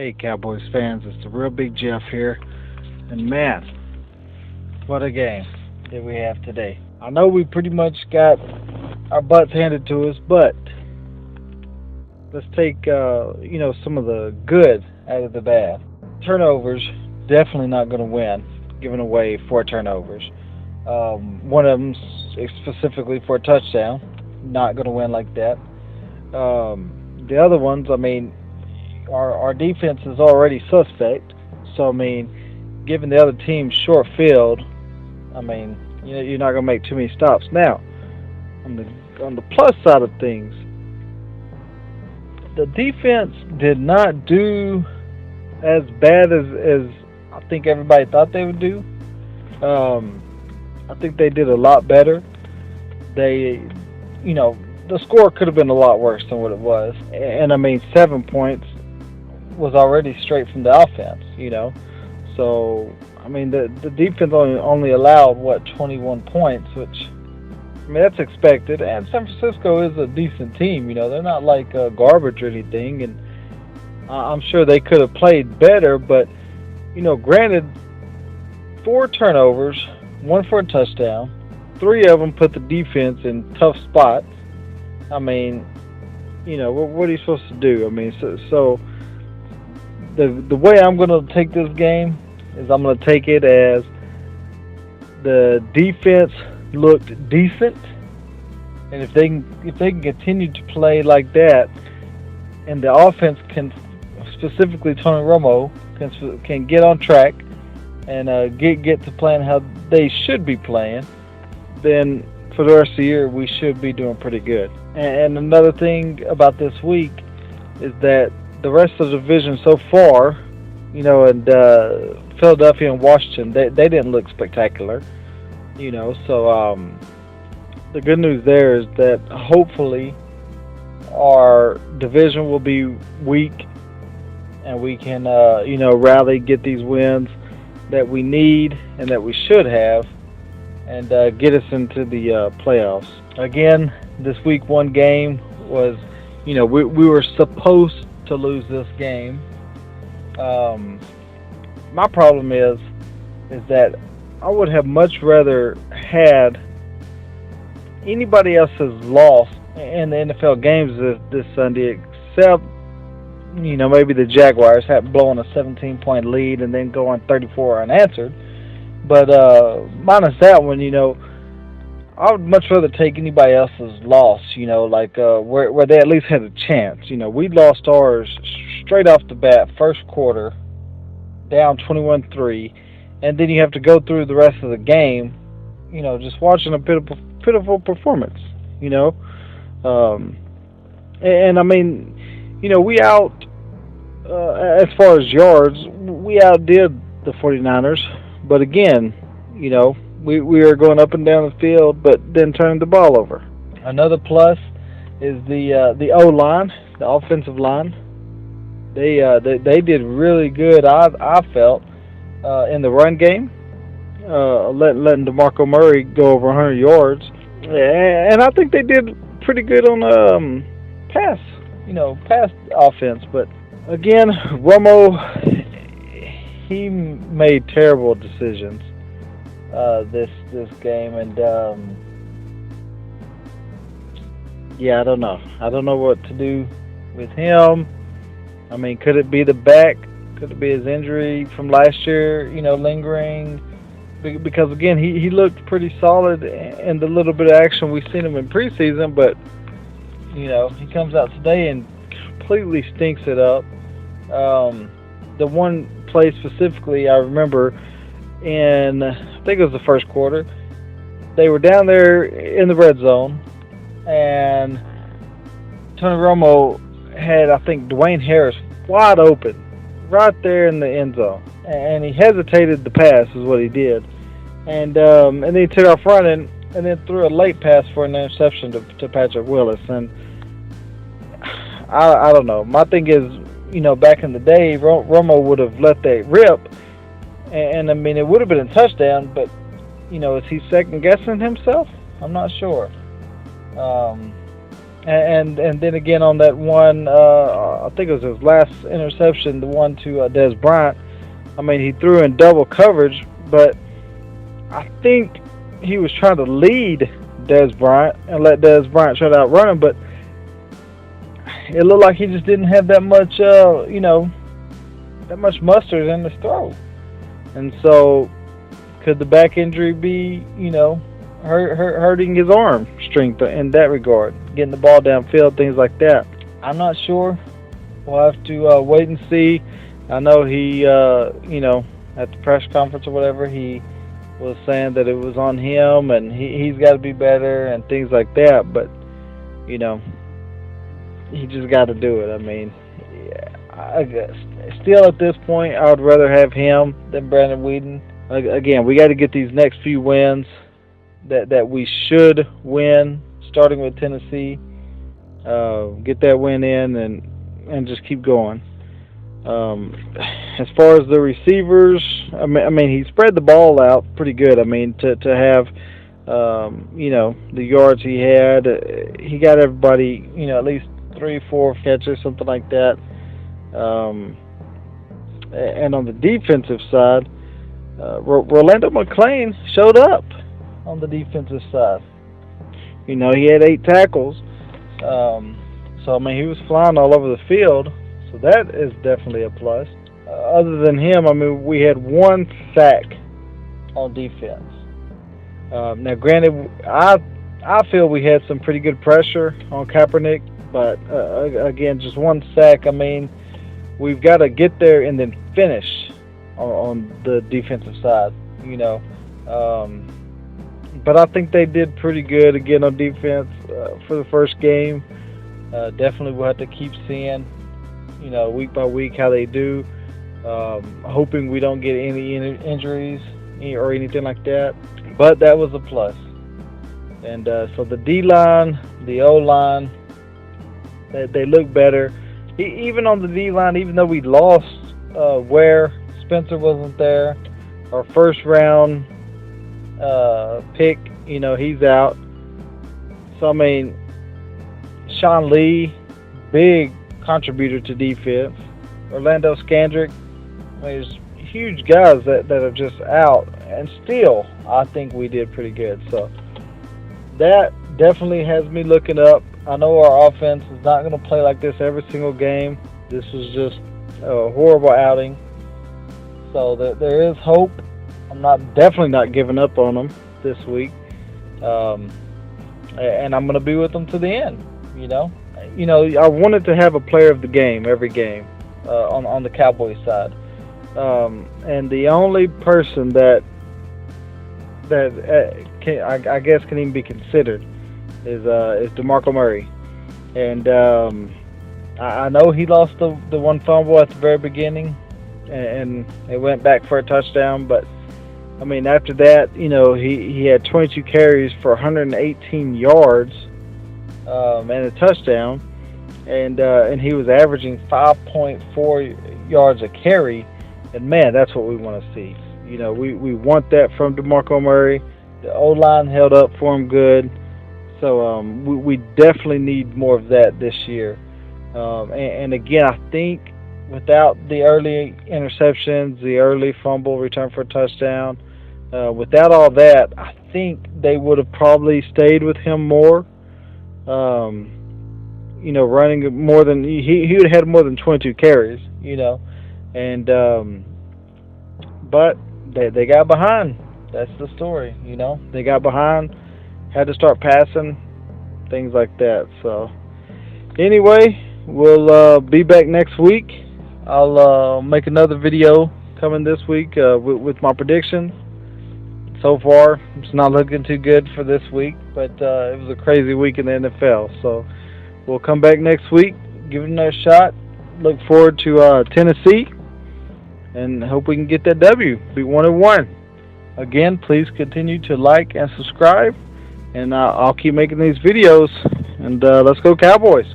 Hey Cowboys fans, it's the real Big Jeff here, and man, what a game that we have today. I know we pretty much got our butts handed to us, but let's take some of the good out of the bad. Turnovers, definitely not going to win, giving away 4 turnovers. One of them specifically for a touchdown, not going to win like that. The other ones, our defense is already suspect, so given the other team's short field, you're not going to make too many stops. Now, on the plus side of things, the defense did not do as bad as I think everybody thought they would do. I think they did a lot better. The score could have been a lot worse than what it was, and 7 points was already straight from the offense, So, the defense only allowed, 21 points, which, that's expected. And San Francisco is a decent team, They're not like garbage or anything, and I'm sure they could have played better, but, granted, 4 turnovers, 1 for a touchdown, 3 of them put the defense in tough spots. What are you supposed to do? So the way I'm going to take this game is I'm going to take it as the defense looked decent, and if they can continue to play like that, and the offense can, specifically Tony Romo, can get on track and get to playing how they should be playing, then for the rest of the year we should be doing pretty good. And another thing about this week is that the rest of the division so far, and Philadelphia and Washington, they didn't look spectacular, So the good news there is that hopefully our division will be weak, and we can, rally, get these wins that we need and that we should have, and get us into the playoffs. Again, this week 1 game was, we were supposed to lose this game. My problem is that I would have much rather had anybody else's loss in the NFL games this Sunday, except maybe the Jaguars had blown a 17-point lead and then go on 34 unanswered. But minus that one, I would much rather take anybody else's loss, where they at least had a chance. We lost ours straight off the bat, first quarter, down 21-3, and then you have to go through the rest of the game, just watching a pitiful performance, we out, as far as yards, we outdid the 49ers, but again, we are going up and down the field, but then turning the ball over. Another plus is the O-line, the offensive line. They did really good, I felt, in the run game, letting DeMarco Murray go over 100 yards, and I think they did pretty good on pass offense. But again, Romo, he made terrible decisions this game, and I don't know what to do with him. Could it be the back? Could it be his injury from last year, lingering? Because again, he looked pretty solid in the little bit of action we've seen him in preseason, but he comes out today and completely stinks it up. The one play specifically I remember, in I think it was the first quarter, they were down there in the red zone, and Tony Romo had, I think, Dwayne Harris wide open right there in the end zone, and he hesitated the pass is what he did, and then he took off running and then threw a late pass for an interception to Patrick Willis. And I don't know, my thing is, back in the day, Romo would have let that rip, and it would have been a touchdown, but is he second guessing himself? I'm not sure. And then again on that one, I think it was his last interception, the one to Des Bryant. I mean, he threw in double coverage, but I think he was trying to lead Des Bryant and let Des Bryant try to outrun him, but it looked like he just didn't have that much, that much mustard in his throat. And so, could the back injury be, hurting his arm strength in that regard, getting the ball downfield, things like that? I'm not sure. We'll have to wait and see. I know he, at the press conference or whatever, he was saying that it was on him and he's got to be better and things like that. But, he just got to do it. I mean, I guess still at this point, I would rather have him than Brandon Weeden. Again, we got to get these next few wins that we should win, starting with Tennessee. Get that win in and just keep going. As far as the receivers, I mean, he spread the ball out pretty good. I mean, to have, the yards he had, he got everybody, at least 3-4 catches, something like that. And on the defensive side, Rolando McClain showed up on the defensive side. He had 8 tackles. So, I mean, he was flying all over the field. So that is definitely a plus. Other than him, I mean, we had 1 sack on defense. Now, granted, I feel we had some pretty good pressure on Kaepernick, but again, just 1 sack. I mean, we've got to get there and then finish on the defensive side, But I think they did pretty good again on defense for the first game. Definitely we'll have to keep seeing, week by week how they do. Hoping we don't get any injuries or anything like that. But that was a plus. And so the D-line, the O-line, they look better. Even on the D-line, even though we lost Ware, Spencer wasn't there. Our first round pick, he's out. So, I mean, Sean Lee, big contributor to defense. Orlando Scandrick, I mean, there's huge guys that are just out. And still, I think we did pretty good. So, that definitely has me looking up. I know our offense is not going to play like this every single game. This was just a horrible outing. So there is hope. I'm definitely not giving up on them this week. And I'm going to be with them to the end, I wanted to have a player of the game every game on the Cowboys side. And the only person that I guess can even be considered is DeMarco Murray. And I know he lost the 1 fumble at the very beginning, and it went back for a touchdown. But I mean, after that, he had 22 carries for 118 yards and a touchdown, and he was averaging 5.4 yards a carry. And man, that's what we want to see. We want that from DeMarco Murray. The O-line held up for him good. So we definitely need more of that this year. And again, I think without the early interceptions, the early fumble, return for a touchdown, without all that, I think they would have probably stayed with him more. Running more than he would have had more than 22 carries. And but they got behind. That's the story. They got behind. Had to start passing, things like that. So, anyway, we'll be back next week. I'll make another video coming this week with my predictions. So far, it's not looking too good for this week, but it was a crazy week in the NFL. So, we'll come back next week, give it another shot. Look forward to Tennessee, and hope we can get that W. Be 1-1. Again, please continue to like and subscribe. And I'll keep making these videos. And let's go Cowboys.